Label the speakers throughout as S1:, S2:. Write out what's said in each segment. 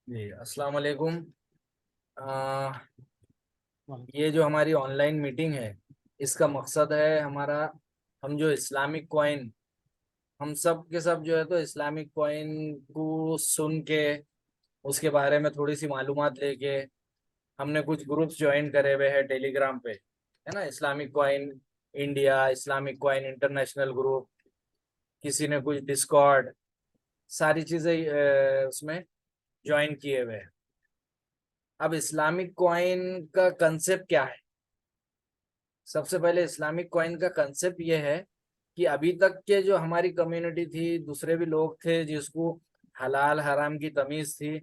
S1: जी अस्सलाम वालेकुम। ये जो हमारी ऑनलाइन मीटिंग है, इसका मकसद है हमारा, हम जो इस्लामिक कॉइन, हम सब के सब जो है तो इस्लामिक कॉइन को सुन के उसके बारे में थोड़ी सी मालूमात लेके हमने कुछ ग्रुप्स ज्वाइन करे हुए हैं टेलीग्राम पे, है ना। Islamic coin India, Islamic coin international group, किसी ने कुछ डिस्कॉर्ड, सारी चीजें उसमें ज्वाइन किए हुए हैं। अब इस्लामिक कॉइन का कंसेप्ट क्या है? सबसे पहले इस्लामिक कॉइन का कंसेप्ट ये है कि अभी तक के जो हमारी कम्युनिटी थी, दूसरे भी लोग थे जिसको हलाल हराम की तमीज थी,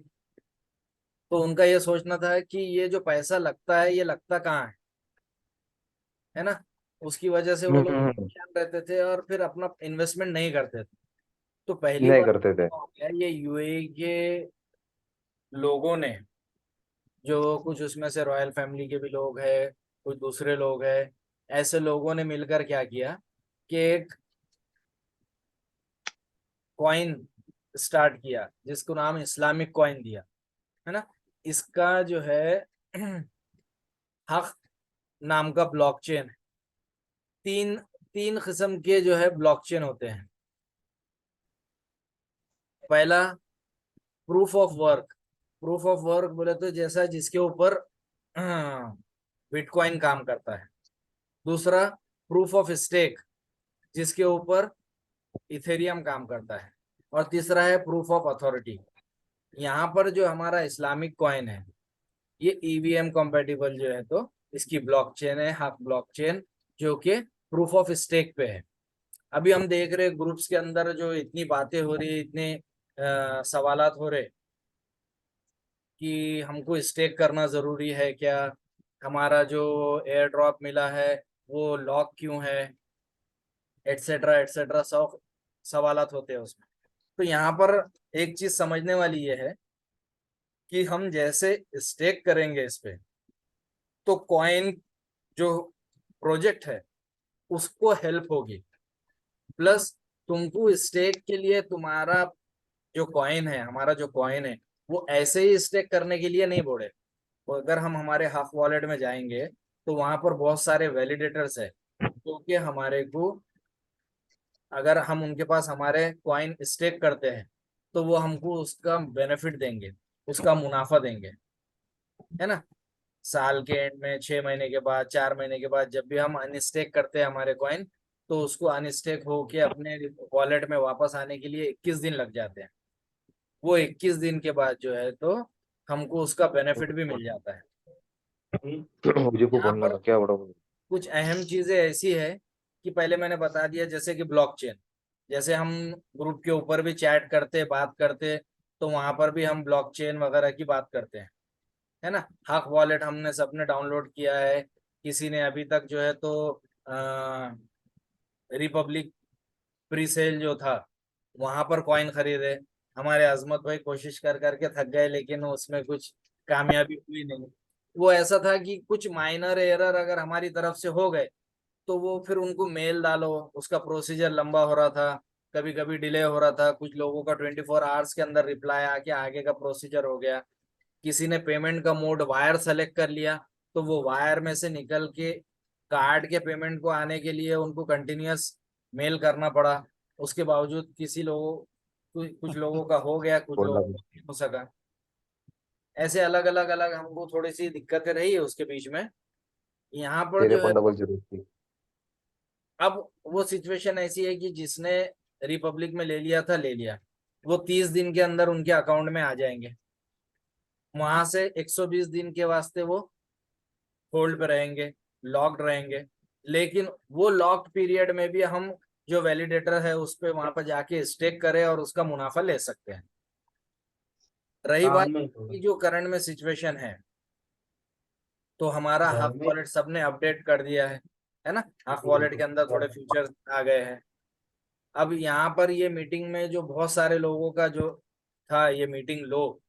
S1: तो उनका ये सोचना था कि ये जो पैसा लगता है ये लगता कहाँ है ना। उसकी वजह से वो लोग
S2: हम्म।
S1: परेशान रहते थे और फिर अपना इन्वेस्टमेंट नहीं करते थे। तो पहली
S2: नहीं
S1: बार
S2: करते थे।
S1: क्या हो गया, ये यूएई के लोगों ने, जो कुछ उसमें से रॉयल फैमिली के भी लोग हैं, कुछ दूसरे लोग हैं, ऐसे लोगों ने मिलकर क्या किया कि एक कॉइन स्टार्ट किया जिसको नाम इस्लामिक कॉइन दिया, है ना। इसका जो है हक नाम का ब्लॉकचेन है। तीन तीन किस्म के जो है ब्लॉकचेन होते हैं। पहला, proof of work. Proof of work बोले तो जैसा जिसके ऊपर बिटकॉइन काम करता है। दूसरा, प्रूफ ऑफ स्टेक, जिसके ऊपर इथेरियम काम करता है। और तीसरा है प्रूफ ऑफ अथॉरिटी। यहाँ पर जो हमारा इस्लामिक कॉइन है, ये ईवीएम कॉम्पेटिबल जो है, तो इसकी ब्लॉकचेन है हक ब्लॉकचेन, जो कि प्रूफ ऑफ स्टेक पे है। अभी हम देख रहे ग्रुप्स के अंदर जो इतनी बातें हो रही, इतने सवालात हो रहे कि हमको स्टेक करना जरूरी है क्या, हमारा जो एयर ड्रॉप मिला है वो लॉक क्यों है, एटसेट्रा एटसेट्रा, सब सवालात होते हैं उसमें। तो यहाँ पर एक चीज समझने वाली ये है कि हम जैसे स्टेक करेंगे इस पे, तो कॉइन जो प्रोजेक्ट है उसको हेल्प होगी। प्लस तुमको स्टेक के लिए तुम्हारा जो कॉइन है, हमारा जो कॉइन है, वो ऐसे ही स्टेक करने के लिए नहीं बोले। तो अगर हम हमारे हाफ वॉलेट में जाएंगे तो वहां पर बहुत सारे वैलिडेटर्स है, क्योंकि हमारे को, अगर हम उनके पास हमारे कॉइन स्टेक करते हैं तो वो हमको उसका बेनिफिट देंगे, उसका मुनाफा देंगे, है ना। साल के एंड में, 6 महीने के बाद, 4 महीने के बाद, जब भी हम अनस्टेक करते हैं हमारे कॉइन, तो उसको अनस्टेक होके अपने वॉलेट में वापस आने के लिए 21 दिन लग जाते हैं। वो 21 दिन के बाद जो है तो हमको उसका बेनिफिट भी मिल जाता है।
S2: मुझे को
S1: यहाँ
S2: बोलना
S1: पर
S2: था क्या बड़ा बोल।
S1: कुछ अहम चीजें ऐसी है कि पहले मैंने बता दिया, जैसे कि ब्लॉकचेन, जैसे हम ग्रुप के ऊपर भी चैट करते बात करते, तो वहां पर भी हम ब्लॉकचेन वगैरह की बात करते हैं, है ना। हक वॉलेट हमने सबने डाउनलोड किया है। किसी ने अभी तक जो है तो रिपब्लिक प्री सेल जो था वहां पर कॉइन खरीदे। हमारे अजमत भाई कोशिश कर करके थक गए, लेकिन उसमें कुछ कामयाबी हुई नहीं। वो ऐसा था कि कुछ माइनर एरर अगर हमारी तरफ से हो गए तो वो फिर उनको मेल डालो, उसका प्रोसीजर लंबा हो रहा था, कभी कभी डिले हो रहा था। कुछ लोगों का 24 आवर्स के अंदर रिप्लाई आके आगे का प्रोसीजर हो गया। किसी ने पेमेंट का मोड वायर सेलेक्ट कर लिया, तो वो वायर में से निकल के कार्ड के पेमेंट को आने के लिए उनको कंटिन्यूअस मेल करना पड़ा। उसके बावजूद किसी लोगों, कुछ लोगों का हो गया, कुछ
S2: बोलना
S1: लोगों
S2: था।
S1: का नहीं हो सका। ऐसे अलग अलग अलग हमको थोड़ी सी दिक्कतें रही है उसके बीच में। यहाँ पर
S2: तेरे
S1: जो
S2: पर
S1: है
S2: डबल
S1: तो
S2: जरूरत थी।
S1: अब वो सिचुएशन ऐसी है कि जिसने रिपब्लिक में ले लिया था ले लिया, वो 30 दिन के अंदर उनके अकाउंट में आ जाएंगे। वहां से 120 दिन के वास्ते वो होल्ड पे रहेंगे, लॉक्ड रहेंगे। लेकिन वो लॉक्ड पीरियड में भी हम जो वैलिडेटर है उस पे वहां पर जाके स्टेक करें और उसका मुनाफा ले सकते हैं। रही बात
S2: काम में थोड़ा
S1: की जो करंट में सिचुएशन है, तो हमारा
S2: घर
S1: हाफ
S2: में।
S1: वॉलेट सबने अपडेट कर दिया है ना। हाफ वॉलेट के अंदर थोड़े फीचर्स आ गए हैं। अब यहाँ पर ये मीटिंग में जो बहुत सारे लोगों का जो था, ये मीटिंग लो,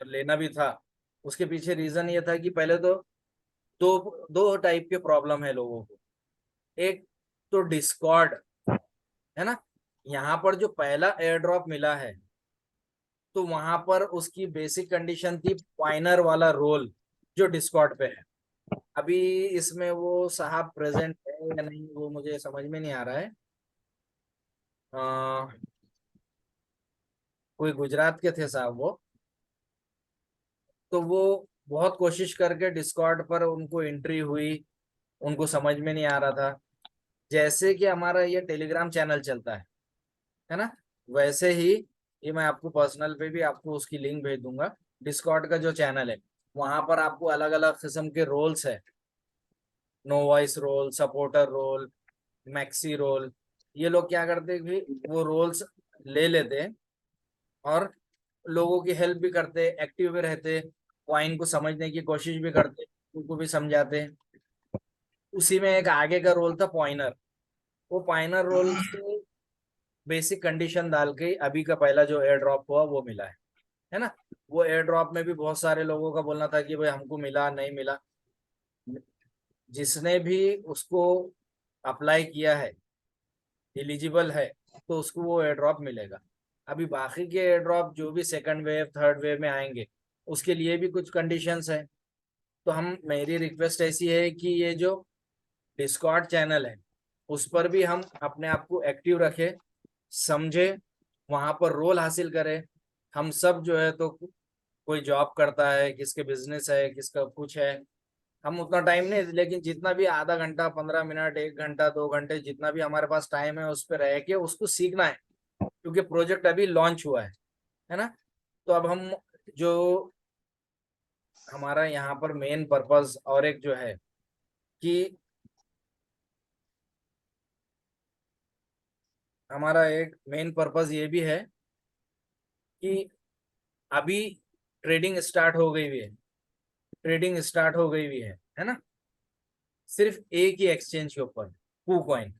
S1: लेना भी था। उसके पीछे रीजन ये था कि पहले तो दो दो टाइप के प्रॉब्लम है लोगों को। एक तो डिस्कॉर्ड, है ना। यहाँ पर जो पहला एयर ड्रॉप मिला है तो वहां पर उसकी बेसिक कंडीशन थी पॉइनर वाला रोल जो डिस्कॉर्ड पे है। अभी इसमें वो साहब प्रेजेंट है या नहीं वो मुझे समझ में नहीं आ रहा है। अ, कोई गुजरात के थे साहब वो। तो वो बहुत कोशिश करके डिस्कॉर्ड पर उनको एंट्री हुई, उनको समझ में नहीं आ रहा था। जैसे कि हमारा ये टेलीग्राम चैनल चलता है ना, वैसे ही ये मैं आपको पर्सनल पे भी आपको उसकी लिंक भेज दूंगा। डिस्कॉर्ड का जो चैनल है वहां पर आपको अलग अलग किस्म के रोल्स है। No voice role, supporter role, maxi role. ये लोग क्या करते हैं कि वो रोल्स ले लेते हैं और लोगों की हेल्प भी करते, एक्टिव भी रहते, क्वाइन को समझने की कोशिश भी करते, उनको भी समझाते। उसी में एक आगे का रोल था पॉइनर। वो पॉइनर रोल से बेसिक कंडीशन डाल के अभी का पहला जो एयर ड्रॉप हुआ वो मिला है ना। वो एयर ड्रॉप में भी बहुत सारे लोगों का बोलना था कि भाई हमको मिला नहीं मिला। जिसने भी उसको अप्लाई किया है, एलिजिबल है, तो उसको वो एयर ड्रॉप मिलेगा। अभी बाकी के एयर ड्रॉप जो भी सेकंड वेव थर्ड वेव में आएंगे उसके लिए भी कुछ कंडीशंस है। तो हम मेरी रिक्वेस्ट ऐसी है कि ये जो डिस्कॉर्ड चैनल है उस पर भी हम अपने आप को एक्टिव रखें, समझे, वहां पर रोल हासिल करें। हम सब जो है तो कोई जॉब करता है, किसके बिजनेस है, किसका कुछ है। हम उतना टाइम नहीं, लेकिन जितना भी आधा घंटा 15 मिनट 1 घंटा 2 घंटे जितना भी हमारे पास टाइम है उस पर रह के उसको सीखना है। क्योंकि प्रोजेक्ट अभी लॉन्च हुआ है ना। तो अब हम जो हमारा यहाँ पर मेन पर्पस और एक जो है कि हमारा एक मेन पर्पस ये भी है कि अभी ट्रेडिंग स्टार्ट हो गई हुई है, ट्रेडिंग स्टार्ट हो गई हुई है ना, सिर्फ एक ही एक्सचेंज के ऊपर, कॉइन।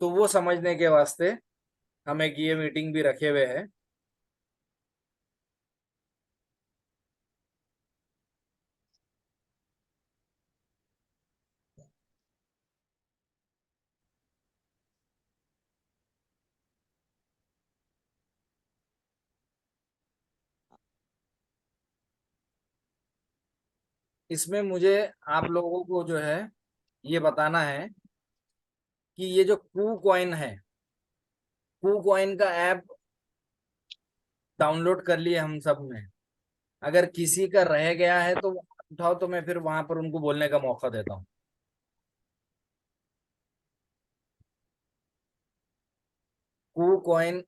S1: तो वो समझने के वास्ते हम एक ये मीटिंग भी रखे हुए हैं। इसमें मुझे आप लोगों को जो है ये बताना है कि ये जो कॉइन है, कॉइन का ऐप डाउनलोड कर लिए हम सब ने। अगर किसी का रह गया है तो वो उठाओ, तो मैं फिर वहां पर उनको बोलने का मौका देता हूँ। कॉइन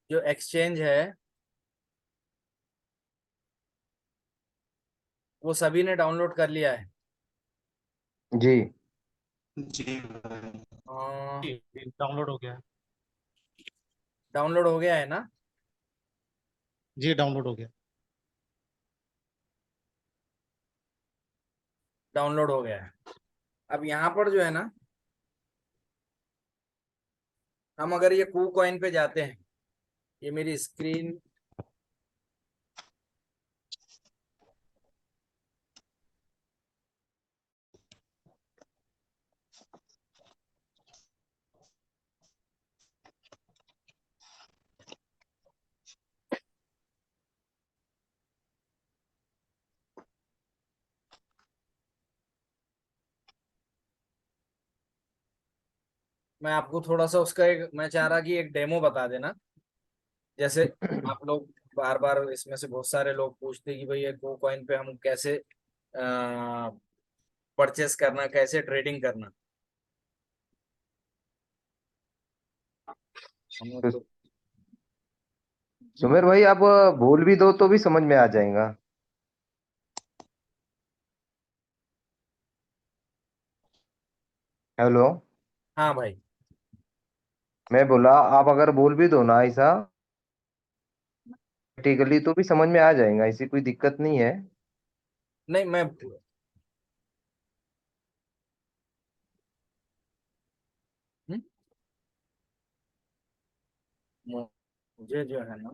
S1: जो एक्सचेंज है वो सभी ने डाउनलोड कर लिया है।
S2: जी।
S3: जी भाई।
S1: डाउनलोड
S3: डाउनलोड हो गया।
S1: हो गया है ना।
S3: जी डाउनलोड हो गया।
S1: डाउनलोड हो गया है। अब यहाँ पर जो है ना, हम अगर ये कॉइन पे जाते हैं, ये मेरी स्क्रीन, मैं आपको थोड़ा सा उसका एक, मैं चाह रहा कि एक डेमो बता देना। जैसे आप लोग बार बार इसमें से बहुत सारे लोग पूछते हैं कि भाई ये कॉइन पे हम कैसे परचेस करना, कैसे ट्रेडिंग करना। हम
S2: तो
S1: तो
S2: सुमेर भाई, आप बोल भी दो तो भी समझ में आ जाएगा। हेलो।
S1: हाँ भाई।
S2: मैं बोला, आप अगर बोल भी दो ना ऐसा प्रैक्टिकली तो भी समझ में आ जाएगा, ऐसी कोई दिक्कत नहीं है।
S1: नहीं मैं हम्म, मुझे जो है ना,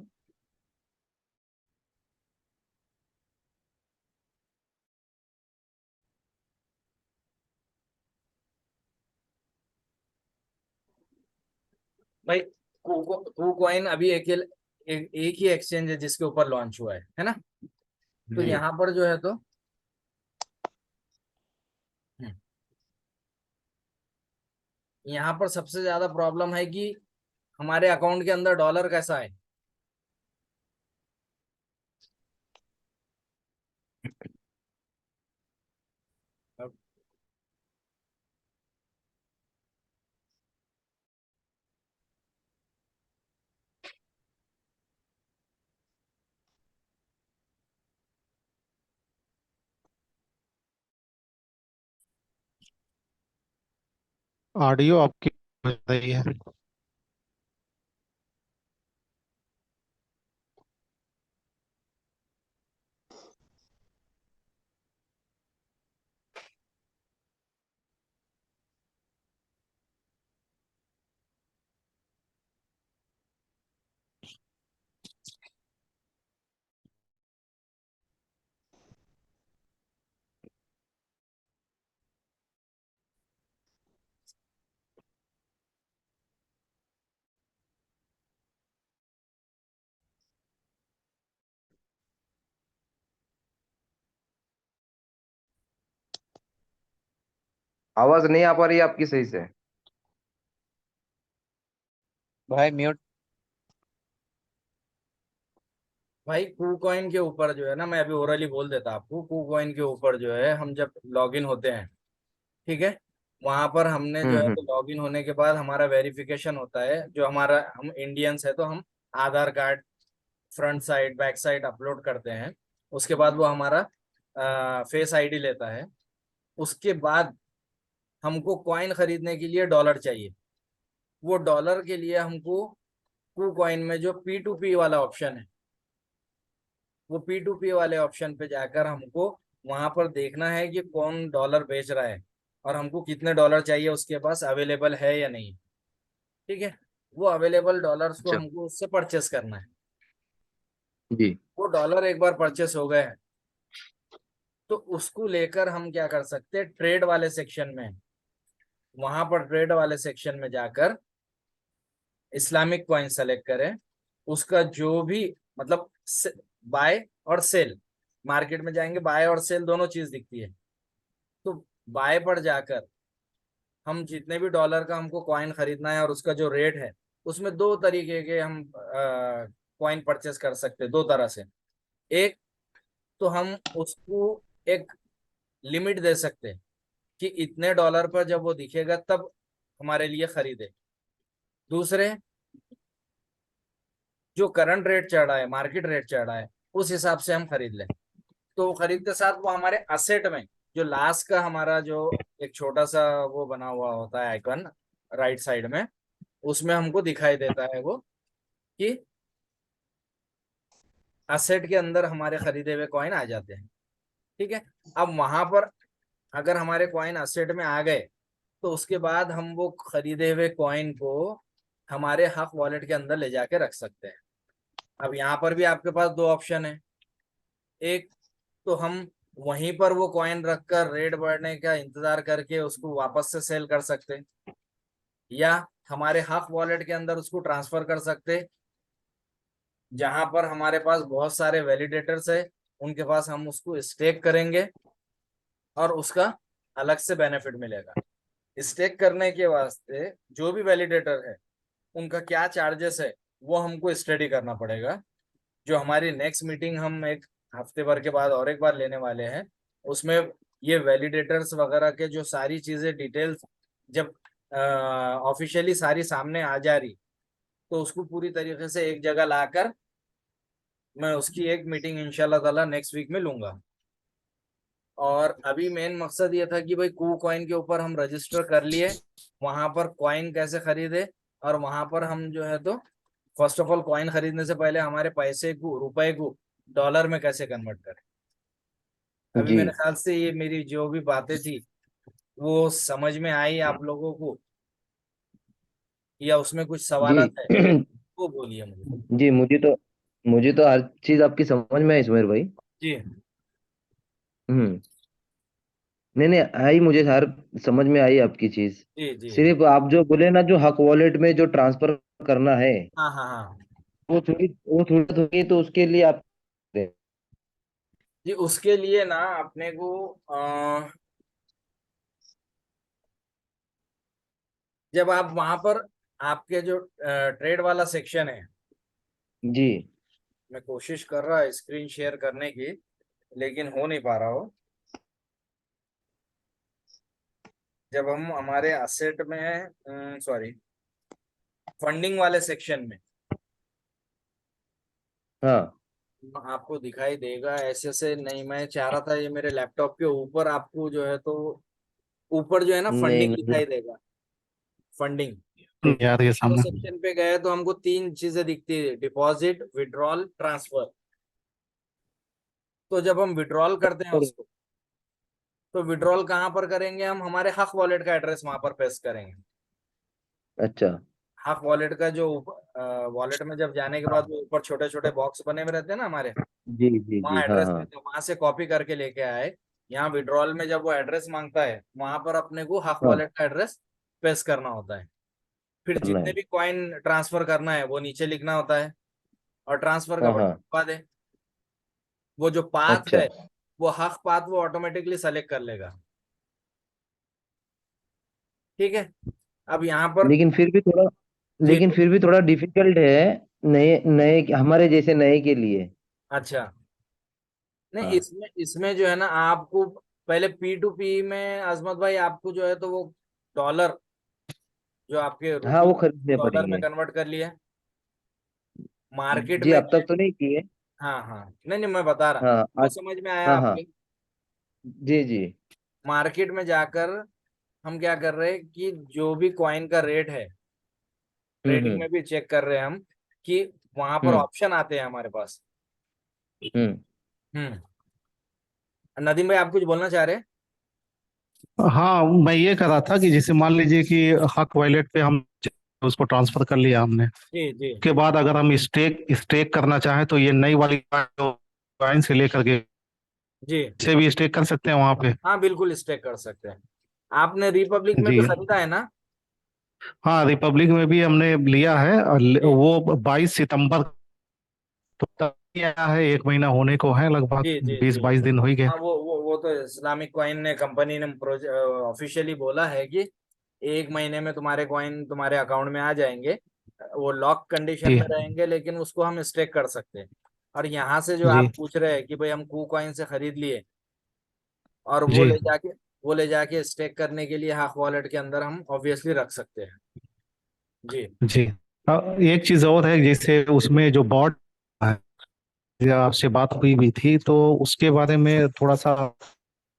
S1: भाई कॉइन अभी एक एक ही एक्सचेंज है जिसके ऊपर लॉन्च हुआ है ना। तो
S2: जी।
S1: यहाँ पर जो है तो हम्म, यहाँ पर सबसे ज्यादा प्रॉब्लम है कि हमारे अकाउंट के अंदर डॉलर कैसा है। अब
S3: ऑडियो आपकी बज रही है।
S2: आवाज नहीं आ पा रही है आपकी सही से।
S4: भाई म्यूट।
S1: भाई कू कॉइन के ऊपर जो है ना, मैं अभी ओरली बोल देता आपको। कू कॉइन के ऊपर जो है हम जब लॉगिन होते हैं, ठीक है, वहां पर हमने जो है
S2: हम्म।
S1: तो लॉगिन होने के बाद हमारा वेरिफिकेशन होता है। जो हमारा, हम इंडियंस है तो हम Aadhaar card front side back side upload करते हैं। उसके बाद वो हमारा फेस आईडी लेता है। उसके बाद हमको कॉइन खरीदने के लिए डॉलर चाहिए। वो डॉलर के लिए हमको कू कॉइन में जो P2P वाला ऑप्शन है, वो P2P वाले ऑप्शन पे जाकर हमको वहां पर देखना है कि कौन डॉलर बेच रहा है और हमको कितने डॉलर चाहिए, उसके पास अवेलेबल है या नहीं। ठीक है, वो अवेलेबल डॉलर्स को
S2: अच्छा।
S1: हमको उससे परचेस करना है।
S2: जी।
S1: वो डॉलर एक बार परचेस हो गए हैं तो उसको लेकर हम क्या कर सकते हैं, ट्रेड वाले सेक्शन में, वहां पर ट्रेड वाले सेक्शन में जाकर इस्लामिक कॉइन सेलेक्ट करें। उसका जो भी मतलब बाय और सेल, मार्केट में जाएंगे बाय और सेल दोनों चीज दिखती है। तो बाय पर जाकर हम जितने भी डॉलर का हमको कॉइन खरीदना है और उसका जो रेट है, उसमें दो तरीके के हम कॉइन परचेस कर सकते हैं, दो तरह से। एक, तो हम उसको एक लिमिट दे सकते हैं कि इतने डॉलर पर जब वो दिखेगा तब हमारे लिए खरीदे। दूसरे, जो करंट रेट चढ़ रहा है, मार्केट रेट चढ़ रहा है, उस हिसाब से हम खरीद लें। तो खरीदते साथ वो हमारे असेट में जो लास्ट का हमारा जो एक छोटा सा वो बना हुआ होता है आइकन राइट साइड में, उसमें हमको दिखाई देता है वो कि असेट के अंदर हमारे खरीदे हुए कॉइन आ जाते हैं। ठीक है, अब वहां पर अगर हमारे कॉइन असेट में आ गए तो उसके बाद हम वो खरीदे हुए कॉइन को हमारे हक वॉलेट के अंदर ले जाके रख सकते हैं। अब यहाँ पर भी आपके पास दो ऑप्शन है। एक, तो हम वहीं पर वो कॉइन रखकर रेट बढ़ने का इंतजार करके उसको वापस से सेल कर सकते हैं, या हमारे हक वॉलेट के अंदर उसको ट्रांसफर कर सकते हैं, जहां पर हमारे पास बहुत सारे वैलिडेटर्स है, उनके पास हम उसको स्टेक करेंगे और उसका अलग से बेनिफिट मिलेगा। स्टेक करने के वास्ते जो भी वैलिडेटर है उनका क्या चार्जेस है वो हमको स्टडी करना पड़ेगा। जो हमारी नेक्स्ट मीटिंग हम एक हफ्ते भर के बाद और एक बार लेने वाले हैं, उसमें ये वैलिडेटर्स वगैरह के जो सारी चीजें डिटेल्स जब ऑफिशियली सारी सामने आ जा रही, तो उसको पूरी तरीके से एक जगह लाकर मैं उसकी एक मीटिंग इंशाल्लाह ताला नेक्स्ट वीक में लूंगा। और अभी मेन मकसद ये था कि भाई कू कॉइन के ऊपर हम रजिस्टर कर लिए, वहां पर कॉइन कैसे खरीदे, और वहां पर हम जो है तो फर्स्ट ऑफ ऑल कॉइन खरीदने से पहले हमारे पैसे को, रुपए को डॉलर में कैसे कन्वर्ट करें। अभी
S2: जी।
S1: मेरे ख्याल से ये मेरी जो भी बातें थी वो समझ में आई आप लोगों को, या उसमें कुछ
S2: जी।
S1: सवाल है वो बोलिए मुझे।
S2: जी, मुझे तो हर चीज आपकी समझ में आई सुमेर भाई।
S1: जी
S2: हम्म। नहीं नहीं, आई मुझे हर समझ में आई आपकी चीज।
S1: जी जी जी।
S2: सिर्फ आप जो बोले ना, जो हक वॉलेट में जो ट्रांसफर करना है,
S1: हाँ हाँ हाँ
S2: वो थोड़ी थोड़ी तो उसके लिए आप
S1: जी उसके लिए ना अपने को जब आप वहां पर आपके जो ट्रेड वाला सेक्शन है,
S2: जी
S1: मैं कोशिश कर रहा स्क्रीन शेयर करने की, लेकिन हो नहीं पा रहा हो। जब हम हमारे असेट में सॉरी फंडिंग वाले सेक्शन में
S2: हाँ
S1: आपको दिखाई देगा ऐसे से, नहीं मैं चाह रहा था ये मेरे लैपटॉप के ऊपर आपको जो है तो ऊपर जो है ना
S2: नहीं
S1: फंडिंग
S2: नहीं
S1: दिखाई देगा, फंडिंग।
S3: यार ये
S1: तो
S3: सामने।
S1: सेक्शन पे गए तो हमको तीन चीजें दिखती है, डिपॉजिट, विड्रॉल, ट्रांसफर। तो जब हम विड्रॉल करते हैं उसको, तो विड्रॉल कहाँ पर करेंगे हम, हमारे हक वॉलेट का एड्रेस वहां पर पेस्ट करेंगे।
S2: अच्छा
S1: हक वॉलेट का जो वॉलेट में जब जाने के बाद वो ऊपर छोटे छोटे बॉक्स बने हुए रहते हैं ना हमारे,
S2: जी जी
S1: वहाँ
S2: जी हाँ
S1: एड्रेस
S2: हाँ
S1: रहते हैं, वहां से कॉपी करके लेके आए। यहाँ विड्रॉल में जब वो एड्रेस मांगता है वहां पर अपने को हक
S2: हाँ
S1: वॉलेट का एड्रेस पेस्ट करना होता है। फिर
S2: करना
S1: जितने
S2: है
S1: भी कॉइन ट्रांसफर करना है वो नीचे लिखना होता है, और ट्रांसफर का
S2: हाँ
S1: बटन
S2: हाँ
S1: दबा दे। वो जो पाथ
S2: अच्छा
S1: है, वो हक पाथ वो ऑटोमेटिकली सेलेक्ट कर लेगा। ठीक है। अब यहाँ पर
S2: लेकिन फिर भी थोड़ा
S1: जी
S2: लेकिन फिर भी थोड़ा डिफिकल्ट है नए नए हमारे जैसे नए के लिए।
S1: अच्छा, नहीं
S2: हाँ
S1: इसमें इसमें जो है ना आपको पहले P2P में अजमत भाई आपको जो है तो वो डॉलर, जो आपके
S2: हाँ
S1: रुपीज
S2: वो खरीदने
S1: डॉलर में
S2: पड़ेंगे।
S1: कन्वर्ट कर लिया, मार्केट
S2: जी
S1: में
S2: अब तक तो नहीं किए।
S1: हाँ हाँ, नहीं नहीं मैं बता रहा,
S2: हाँ
S1: वो
S2: आज
S1: समझ में आया
S2: हाँ हाँ
S1: आपके।
S2: जी जी
S1: मार्केट में जाकर हम क्या कर रहे हैं कि जो भी कॉइन का रेट है, ट्रेडिंग
S2: हम्म।
S1: में भी चेक कर रहे हैं हम कि वहां पर
S2: हम्म
S1: ऑप्शन आते हैं हमारे पास।
S2: हम्म
S1: हम्म। नदीम भाई आप कुछ बोलना चाह रहे हैं?
S3: हाँ, मैं ये कर रहा था कि जैसे मान लीजिए कि हक वॉलेट पे हम उसको ट्रांसफर कर लिया हमने।
S1: जी जी
S3: उसके बाद अगर हम स्टेक स्टेक करना चाहें तो ये नई वाली कॉइन से लेकर के
S1: जी
S3: से भी स्टेक कर सकते हैं वहां पे।
S1: हाँ बिल्कुल स्टेक कर सकते हैं। आपने रिपब्लिक में
S3: जी
S1: भी खरीदा है ना?
S3: हाँ, रिपब्लिक में भी हमने लिया है और
S1: जी
S3: वो 22 सितंबर तो तक आया है, 1 महीना होने को है लगभग।
S1: जी जी
S3: बीस
S1: जी।
S3: बाईस दिन हो ही गए।
S1: हाँ वो तो इस्लामिक कॉइन ने कंपनी ने ऑफिशियली बोला है कि 1 महीने में तुम्हारे कॉइन तुम्हारे अकाउंट में आ जाएंगे। वो लॉक कंडीशन
S3: जी
S1: में रहेंगे लेकिन उसको हम स्टेक कर सकते हैं। और यहाँ से जो
S3: जी
S1: आप पूछ रहे हैं कि भाई हम कू कॉइन से खरीद लिए और
S3: जी
S1: वो ले जाके स्टेक करने के लिए हाफ वॉलेट के अंदर हम ऑब्वियसली रख सकते हैं। जी
S3: जी। एक चीज और है, जैसे उसमें जो बॉट आपसे बात हुई भी थी तो उसके बारे में थोड़ा सा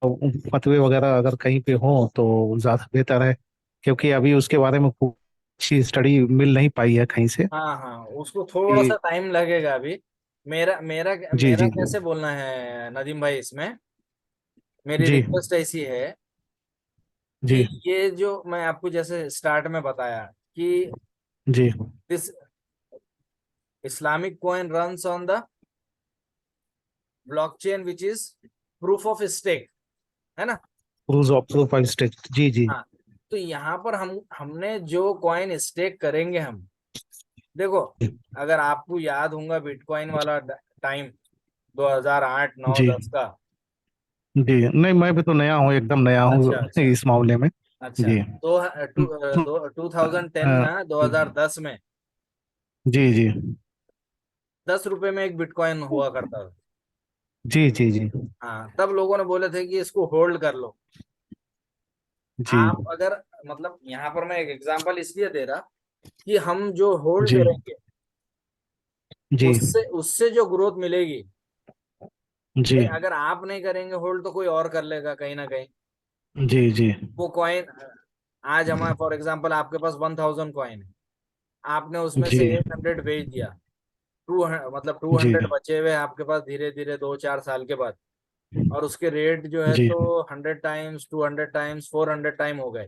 S3: फतवे वगैरह अगर कहीं पे हो तो ज्यादा बेहतर है, क्योंकि अभी उसके बारे में कुछ अच्छी स्टडी मिल नहीं पाई है कहीं से
S1: हाँ हाँ, उसको थोड़ा सा
S3: कि।
S1: टाइम लगेगा अभी। मेरा मेरा
S3: जी
S1: मेरा
S3: जी जी
S1: कैसे बोलना है नदीम भाई, इसमें मेरी
S3: जी
S1: रिक्वेस्ट ऐसी है कि
S3: जी
S1: ये जो मैं आपको जैसे स्टार्ट में बताया कि
S3: जी।
S1: This Islamic coin runs on the blockchain which is proof of stake, है ना?
S3: Proof of stake. जी जी
S1: हाँ, तो यहाँ पर हमने जो कॉइन स्टेक करेंगे हम, देखो अगर आपको याद होगा बिटकॉइन वाला टाइम 2008 9
S3: जी
S1: 10 का।
S3: जी। नहीं, मैं भी तो नया हूँ, एकदम नया हूँ
S1: अच्छा अच्छा
S3: इस मामले में।
S1: अच्छा।
S3: जी
S1: तो 2010
S3: अ,
S1: में 2010 में
S3: जी जी
S1: 10 रुपए में एक बिटकॉइन हुआ करता था।
S3: जी जी जी
S1: हाँ, तब लोगों ने बोले थे कि इसको होल्ड कर लो।
S3: जी
S1: आप अगर मतलब यहाँ पर मैं एक एग्जांपल इसलिए दे रहा कि हम जो होल्ड
S3: जी
S1: करेंगे
S3: जी
S1: उससे उससे जो ग्रोथ मिलेगी, भाई
S3: जी
S1: अगर आप नहीं करेंगे होल्ड तो कोई और कर लेगा कहीं ना कहीं।
S3: जी जी
S1: वो कॉइन आज हमारे फॉर एग्जांपल आपके पास 1000 कॉइन है, आपने उसमें से
S3: जी
S1: 800 बेच दिया, टू मतलब टू
S3: जी
S1: हंड्रेड बचे हुए आपके पास धीरे धीरे 2 4 साल के बाद, और उसके रेट जो है
S3: जी
S1: तो 100 टाइम्स 200 टाइम्स 400 टाइम हो गए,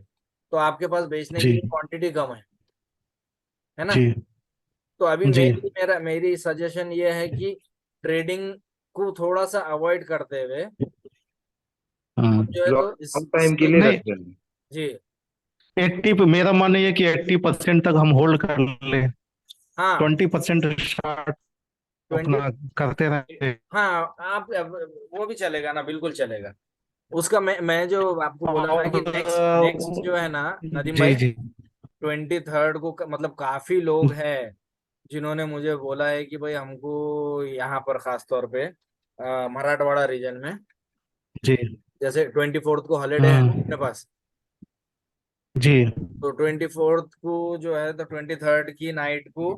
S1: तो आपके पास बेचने की
S3: जी
S1: भी क्वांटिटी कम है ना?
S3: जी
S1: तो अभी
S3: जी।
S1: मेरी सजेशन ये है कि ट्रेडिंग को थोड़ा सा अवॉइड करते हुए
S3: हाँ।
S1: हम जो है तो
S2: लॉन्ग टाइम के
S1: स्टेक।
S2: लिए
S3: नहीं,
S2: रख रहे हैं।
S1: जी
S3: 80 मेरा मानना ये है कि 80% तक हम होल्ड कर लें।
S1: हाँ
S3: 20% स्टार्ट
S1: 20।
S3: अपना करते रहे।
S1: हाँ आप वो भी चलेगा ना, बिल्कुल चलेगा। उसका मैं जो आपको बोला ना
S3: और
S1: कि नेक्स्ट नेक्स्ट जो है ना नदीम
S3: जी
S1: भाई,
S3: जी
S1: 23rd को मतलब काफी लोग हैं जिन्होंने मुझे बोला है कि भाई हमको यहाँ पर खास तौर पे मराठवाड़ा रीजन में,
S3: जी
S1: जैसे 24th को हॉलीडे है ना अपने
S3: हम्म
S1: पास,
S3: जी
S1: तो 24th को जो है तो 23rd की नाइट को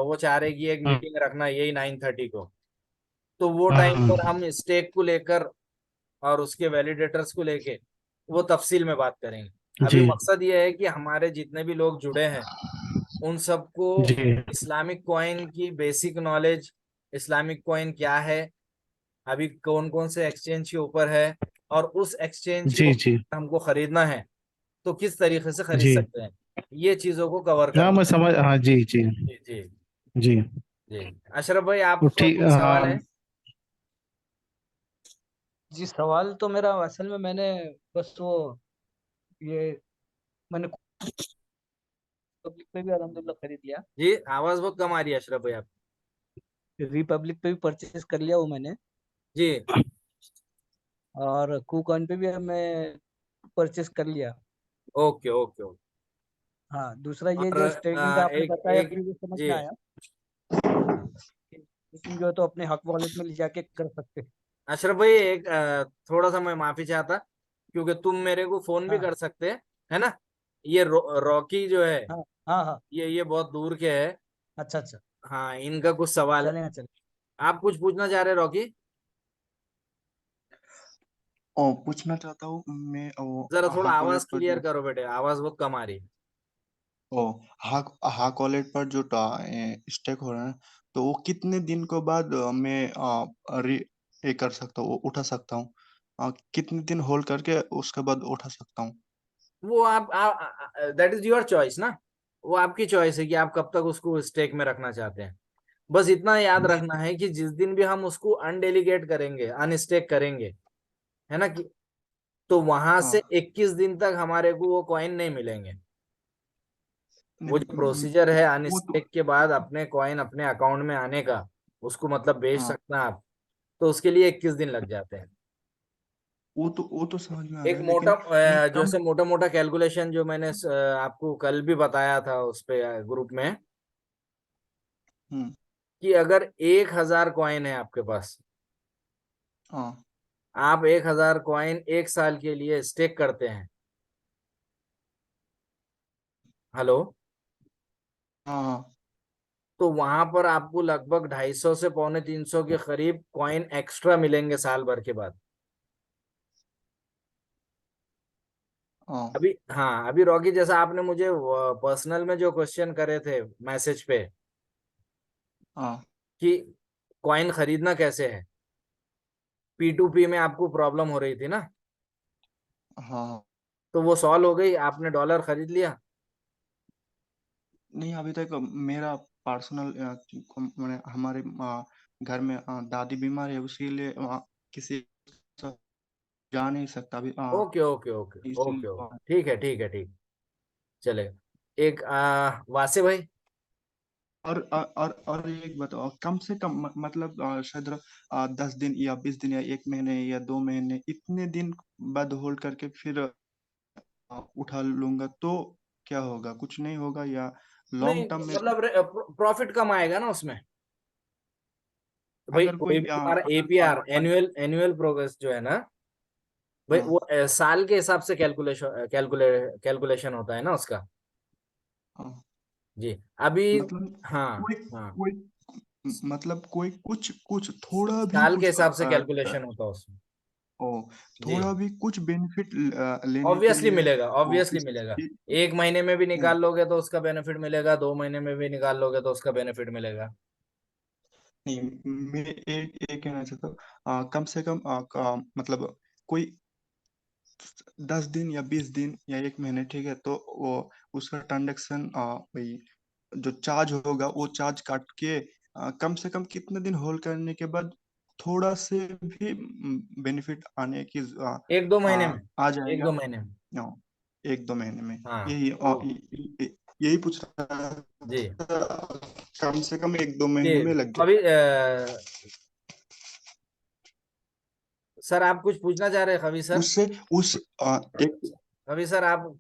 S1: वो चाह रहे कि एक
S3: हम्म
S1: मीटिंग रखना यही 9:30 को। तो वो टाइम पर
S3: हम्म,
S1: हम स्टेक को लेकर और उसके वैलिडेटर्स को लेके वो तफसील में बात करेंगे। अभी
S3: जी
S1: मकसद ये है कि हमारे जितने भी लोग जुड़े हैं उन सबको
S3: जी
S1: इस्लामिक कॉइन की बेसिक नॉलेज, इस्लामिक कॉइन क्या है, अभी कौन कौन से एक्सचेंज के ऊपर है, और उस एक्सचेंज के
S3: जी जी
S1: ऊपर हमको खरीदना है तो किस तरीके से खरीद
S3: जी
S1: सकते हैं, ये चीजों को कवर
S3: हाँ
S1: करना।
S3: मैं समझ, हाँ जी जी
S1: जी जी
S3: जी।
S1: जी। अशरफ भाई
S3: तो
S1: आपका
S3: ठीक,
S1: कोई सवाल है?
S3: हाँ
S5: जी सवाल तो मेरा असल में मैंने बस वो ये मैंने पब्लिक पे भी अल्हम्दुलिल्लाह खरीद लिया।
S1: जी आवाज बहुत कम आ रही है अशरफ भाई आप।
S5: रिपब्लिक पे भी परचेज कर लिया वो मैंने,
S1: जी
S5: और कूकॉइन पे भी अब मैं परचेज कर लिया।
S1: Okay okay okay.
S5: हाँ, दूसरा ये
S1: और
S5: जो स्टेकिंग का आपने
S1: एक
S5: बताया
S1: एक
S5: फिर ये समझ
S1: जी
S5: में आया कि स्टेकिंग जो है तो अपने हक वॉलेट में ले जाके कर सकते हैं।
S1: अशरफ भाई एक थोड़ा सा मैं माफी चाहता, क्योंकि तुम मेरे को फोन भी
S5: हाँ
S1: कर सकते हैं, है ना। ये रॉकी जो है,
S5: हाँ हाँ हाँ।
S1: ये बहुत दूर के है।
S5: अच्छा अच्छा,
S1: हाँ इनका कुछ सवाल है।
S5: चलेगा चलेगा।
S1: आप कुछ पूछना चाह रहे हैं रॉकी?
S6: और पूछना चाहता हूँ मैं वो
S1: जरा थोड़ा
S6: हाँ
S1: आवाज
S6: कॉलेज पर
S1: क्लियर
S6: जो
S1: करो बेटे, आवाज बहुत कम आ रही है।
S6: ओ हाँ हाँ कॉलेज पर जो स्टेक हो रहा है तो वो कितने दिन के बाद मैं ये कर सकता हूँ वो उठा सकता हूँ कितने दिन होल्ड करके उसके बाद उठा सकता हूँ।
S1: वो आप दैट इज योर चॉइस ना, वो आपकी चॉइस है कि आप कब तक उसको स्टेक में रखना चाहते हैं। बस इतना याद
S6: नहीं
S1: रखना है कि जिस दिन भी हम उसको अनडेलीगेट करेंगे, अनस्टेक करेंगे, है ना कि, तो वहां
S6: हाँ
S1: से 21 दिन तक हमारे को वो कॉइन नहीं मिलेंगे।
S6: नहीं
S1: वो जो प्रोसीजर है
S6: वो तो
S1: अनस्टेक के बाद अपने कॉइन अपने अकाउंट में आने का, उसको मतलब बेच
S6: हाँ
S1: सकते हैं आप, तो उसके लिए 21 दिन लग जाते हैं।
S6: वो तो समझ में आ
S1: एक
S6: रहा है
S1: मोटा
S6: लेकिन मैं कम
S1: जैसे मोटा मोटा कैलकुलेशन जो मैंने आपको कल भी बताया था उस पे ग्रुप में,
S6: हम्म
S1: कि अगर 1,000 कॉइन है आपके पास,
S6: हाँ
S1: आप 1,000 कॉइन 1 साल के लिए स्टेक करते हैं। हेलो।
S6: हाँ हाँ
S1: तो वहां पर आपको लगभग 250 से 250 के करीब कॉइन एक्स्ट्रा मिलेंगे साल भर के बाद।
S6: हाँ
S1: अभी हाँ, अभी रॉकी जैसा आपने मुझे पर्सनल में जो क्वेश्चन करे थे मैसेज पे
S6: हाँ
S1: कि कॉइन खरीदना कैसे है, P2P में आपको प्रॉब्लम हो रही थी ना,
S6: हाँ
S1: तो वो सॉल्व हो गई, आपने डॉलर खरीद लिया।
S6: नहीं अभी तक मेरा पर्सनल मैंने हमारे घर में दादी बीमार है उसके लिए किसी से जा नहीं सकता अभी
S1: ओके ओके ओके ओके
S6: इसीलिए
S1: ओके, ठीक है ठीक है ठीक, चलेगा। एक वासे भाई।
S6: और एक बताओ कम से कम मतलब शायद 10 दिन या 20 दिन या 1 महीने या 2 महीने इतने दिन बाद होल्ड करके फिर उठा लूंगा तो क्या होगा कुछ नहीं होगा या
S1: नहीं
S6: लॉन्ग टर्म में
S1: मतलब प्रॉफिट कम आएगा ना उसमें। तो भाई
S6: अगर
S1: कोई
S6: कोई
S1: भी तुम्हारा APR, एनुअल एनुअल प्रोग्रेस जो है ना भाई,
S6: हाँ
S1: वो साल के हिसाब से कैलकुलेशन होता है ना उसका।
S6: हाँ
S1: जी अभी
S6: मतलब
S1: हाँ
S6: कोई
S1: हाँ,
S6: कोई मतलब कोई कुछ कुछ थोड़ा भी
S1: साल के
S6: कुछ
S1: हिसाब से कैलकुलेशन होता है उसमें।
S6: ओ
S1: जी
S6: थोड़ा भी कुछ बेनिफिट लेने के
S1: ऑब्वियसली
S6: लिए
S1: मिलेगा,
S6: वो
S1: ऑब्वियसली मिलेगा।
S6: इ-
S1: 1 महीने में भी
S6: हाँ,
S1: निकाल लोगे तो उसका बेनिफिट मिलेगा, 2 महीने में भी निकाल लोगे तो उसका बेनिफिट मिलेगा।
S6: नहीं मैं एक कहना चाहता हूँ कम से कम मतलब कोई 10 दिन या 20 दिन या 1 महीने ठीक है तो वो उसका ट्रांजेक्शन भाई जो चार्ज होगा वो चार्ज काट के कम से कम कितने दिन होल्ड करने के बाद थोड़ा से भी बेनिफिट आने की
S1: 1-2 महीने में,
S6: आ
S1: एक
S6: जाएगा
S1: दो महीने में।
S6: 1-2 महीने में
S1: हाँ
S6: यही
S1: वो
S6: यही पूछ रहा
S1: जी
S6: था, कम से कम 1-2 महीने
S1: जी
S6: में लग जाए।
S1: अभी सर आप कुछ पूछना चाह रहे हैं कवि सर?
S6: उससे उस एक
S1: कवि सर आप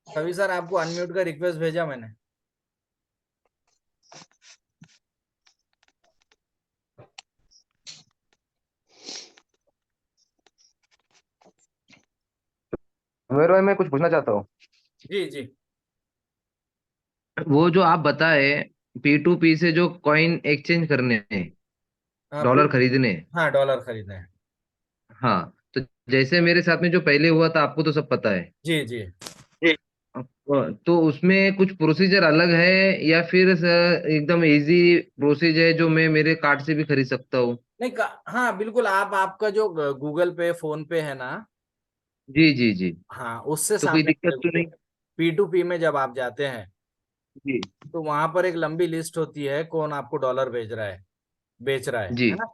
S1: कवि सर आपको अनम्यूट का रिक्वेस्ट भेजा मैंने।
S2: उमेर भाई, मैं कुछ पूछना चाहता हूँ।
S1: जी जी
S2: वो जो आप बताए, P2P से जो कॉइन एक्सचेंज करने हैं,
S1: हाँ
S2: डॉलर खरीदने हैं।
S1: हाँ डॉलर खरीदना है।
S2: हाँ, तो जैसे मेरे साथ में जो पहले हुआ था, आपको तो सब पता है।
S1: जी जी
S2: तो उसमें कुछ प्रोसीजर अलग है, या फिर एकदम इजी प्रोसीजर है जो मैं मेरे कार्ड से भी खरीद सकता हूँ?
S1: नहीं हाँ बिल्कुल, आप आपका जो गूगल पे फोन पे है ना,
S2: जी जी जी।
S1: हाँ उससे
S2: तो कोई
S1: सामने
S2: दिक्कत तो नहीं?
S1: P2P में जब आप जाते हैं
S2: जी
S1: तो वहां पर एक लंबी लिस्ट होती है कौन आपको डॉलर भेज रहा है, बेच रहा
S2: जी
S1: है ना?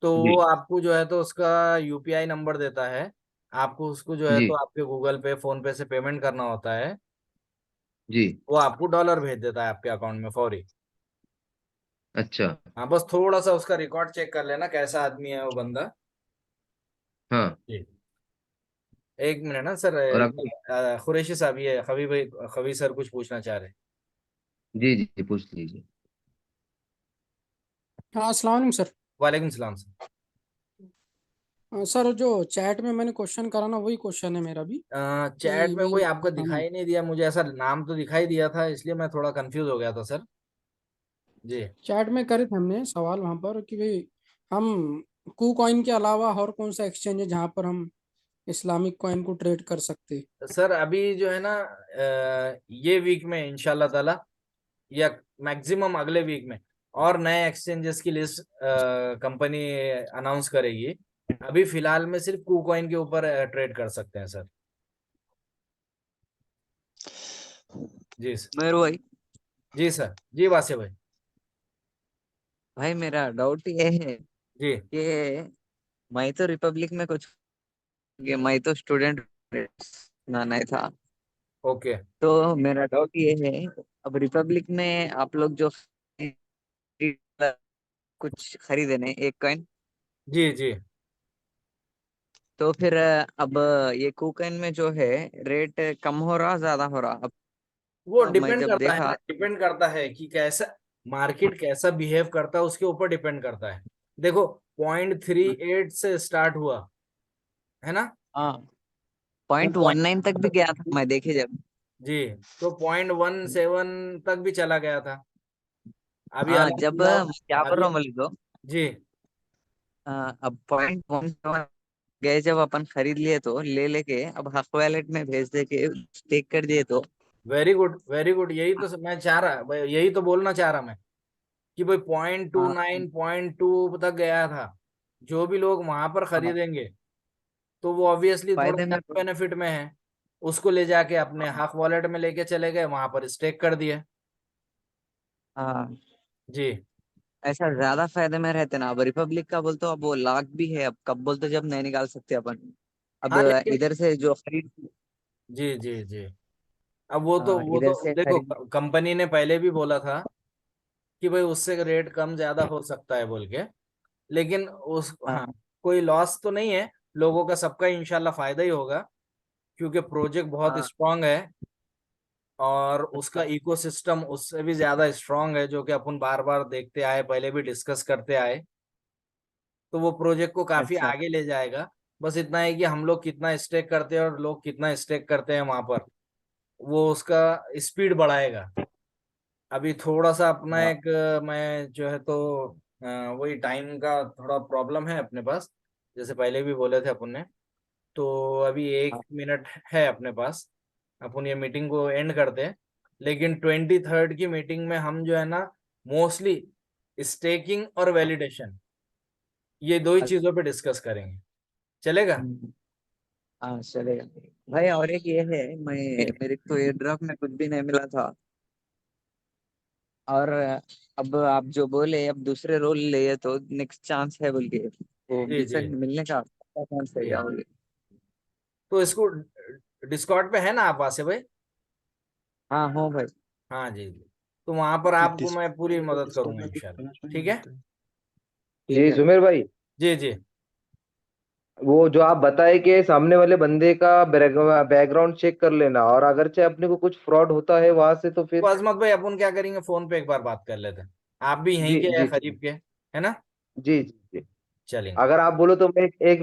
S1: तो
S2: जी
S1: वो आपको जो है तो उसका यूपीआई नंबर देता है, आपको उसको जो है
S2: जी
S1: तो आपके गूगल पे फोन पे से पेमेंट करना होता है,
S2: जी।
S1: वो आपको डॉलर भेज देता है आपके अकाउंट में फौरी।
S2: अच्छा।
S1: हाँ बस थोड़ा सा उसका रिकॉर्ड चेक कर लेना कैसा आदमी है वो बंदा।
S2: हाँ।
S1: जी एक मिनट ना सर,
S2: और आपको?
S1: कुरैशी साहब ये खबी भाई, खबी सर कुछ पूछना चाह रहे हैं।
S2: जी जी जी, पूछ लीजिए।
S7: हाँ, अस्सलाम वालेकुम सर।
S1: वालेकुम सलाम सर।
S7: सर जो चैट में मैंने क्वेश्चन करा ना, वही क्वेश्चन है मेरा भी
S1: चैट
S7: कि
S1: में
S7: भाई
S1: कोई आपको
S7: हम
S1: दिखाई नहीं दिया, मुझे ऐसा नाम तो दिखाई दिया था इसलिए मैं थोड़ा कंफ्यूज हो गया था सर। जी
S7: चैट में करे थे हमने सवाल वहां पर कि भाई हम कू कॉइन के अलावा और कौन सा एक्सचेंज है जहां पर हम इस्लामिक कॉइन को ट्रेड कर सकते।
S1: सर अभी जो है ना ये वीक में इंशाल्लाह ताला या मैक्सिमम अगले वीक में और नए एक्सचेंजेस की लिस्ट कंपनी अनाउंस करेगी। अभी फिलहाल में सिर्फ कूकॉइन के ऊपर ट्रेड कर सकते हैं सर। जी सर।
S4: मेरू भाई
S1: जी सर जी वासे भाई।
S4: भाई मेरा डाउट ये है
S1: जी
S4: कि मैं तो रिपब्लिक में कुछ, ये मैं तो स्टूडेंट ना नहीं था।
S1: ओके।
S4: तो मेरा डाउट ये है, अब रिपब्लिक में आप लोग जो कुछ खरीदे ने एक कॉइन,
S1: जी जी
S4: तो फिर अब ये कूकन में जो है रेट कम हो रहा ज्यादा हो रहा? अब
S1: वो
S4: मैं
S1: डिपेंड
S4: जब
S1: करता है ना,
S4: देखा।
S1: डिपेंड करता है कि कैसा मार्केट कैसा बिहेव करता है उसके ऊपर डिपेंड करता है। देखो 0.38 से स्टार्ट हुआ है ना?
S4: हाँ,
S1: वो
S4: 0.19 तक भी गया था मैं देखे जब।
S1: जी तो 0.17 तक भी चला गया था। अभी
S4: हाँ,
S1: अलग
S4: जब
S1: हुआ।
S4: मैं क्या कर
S1: अभी
S4: रहा हूँ बोले तो
S1: जी
S4: अब 0.17 गए, जब अपन खरीद लिए तो ले लेके अब हक वैलेट में भेज दे के स्टेक कर दिए तो।
S1: वेरी गुड वेरी गुड, यही तो मैं चाह रहा यही तो बोलना चाह रहा मैं कि भाई 0.29 0.2 तक गया था। जो भी लोग वहां पर
S4: हाँ,
S1: खरीदेंगे तो वो ऑब्वियसली थोड़ा
S4: फायदे में।
S1: ज्यादा बेनिफिट में है। उसको ले जाके अपने हक वॉलेट में लेके चले गए, वहां पर स्टेक कर दिए।
S4: हाँ,
S1: जी
S4: ऐसा ज्यादा फायदे में रहते ना। अब रिपब्लिक का बोलते हो, अब वो लाख भी है, अब कब बोलते जब नहीं निकाल सकते अपन। अब
S1: हाँ लेकिन
S4: इधर से जो खरीद,
S1: जी जी जी अब वो
S4: इधर
S1: तो
S4: से
S1: देखो
S4: खरीद।
S1: कंपनी ने पहले भी बोला था कि भाई उससे रेट कम ज्यादा हो सकता है बोल के, लेकिन उस हाँ
S4: हाँ
S1: कोई लॉस तो नहीं है। लोगों का सबका इंशाल्लाह फायदा ही होगा क्योंकि प्रोजेक्ट बहुत
S4: हाँ
S1: स्ट्रांग है और उसका
S4: अच्छा
S1: इकोसिस्टम उससे भी ज्यादा स्ट्रांग है जो कि अपन बार बार देखते आए, पहले भी डिस्कस करते आए। तो वो प्रोजेक्ट को काफी
S4: अच्छा।
S1: आगे ले जाएगा। बस इतना है कि हम लोग कितना स्टेक करते हैं और लोग कितना स्टेक करते हैं वहां पर, वो उसका स्पीड बढ़ाएगा। अभी थोड़ा सा अपना
S4: हाँ
S1: एक मैं जो है तो वही टाइम का थोड़ा प्रॉब्लम है अपने पास, जैसे पहले भी बोले थे अपन ने। तो अभी
S4: हाँ,
S1: 1 मिनट है अपने पास, अपन ये मीटिंग को एंड करते हैं। लेकिन 23rd की मीटिंग में हम जो है ना मोस्टली स्टेकिंग और वैलिडेशन, ये दो ही
S4: अच्छा।
S1: चीजों पे डिस्कस करेंगे। चलेगा?
S4: हाँ चलेगा भाई। और एक ये है, मैं मेरे को एयर ड्रॉप में कुछ भी नहीं मिला था। और अब आप जो बोले अब दूसरे रोल लिए तो नेक्स्ट चांस है बोल के, वो
S1: जी जी
S4: मिलने का चांस है
S1: जी
S4: क्या बोले?
S1: तो इसको डिस्कॉर्ड पे है ना आप वासे भाई?
S4: हाँ हो भाई।
S1: हाँ जी जी। तो वहां पर आपको मैं पूरी
S6: डिस्कॉर्ड
S1: मदद
S6: डिस्कॉर्ड
S1: करूंगा
S6: में कुछ
S1: इंशाल्लाह।
S6: समझ में
S1: ठीक
S6: नहीं
S1: है
S6: आता है।
S4: ठीक
S2: जी
S4: है भाई।
S2: सुमेर भाई,
S1: जी जी।
S2: वो जो आप बताए कि सामने वाले बंदे का बैकग्राउंड चेक कर लेना, और अगर चाहे अपने को कुछ फ्रॉड होता है वहां से तो
S1: तो
S2: फिर।
S1: अजमत भाई अपन क्या करेंगे, फोन पे एक बार बात कर लेते हैं। आप भी यहीं
S2: जी
S1: के
S2: जी
S1: हैं,
S2: जी
S1: करीब के, है ना?
S2: जी जी जी।
S1: चलेंगे।
S2: अगर आप बोलो तो मैं एक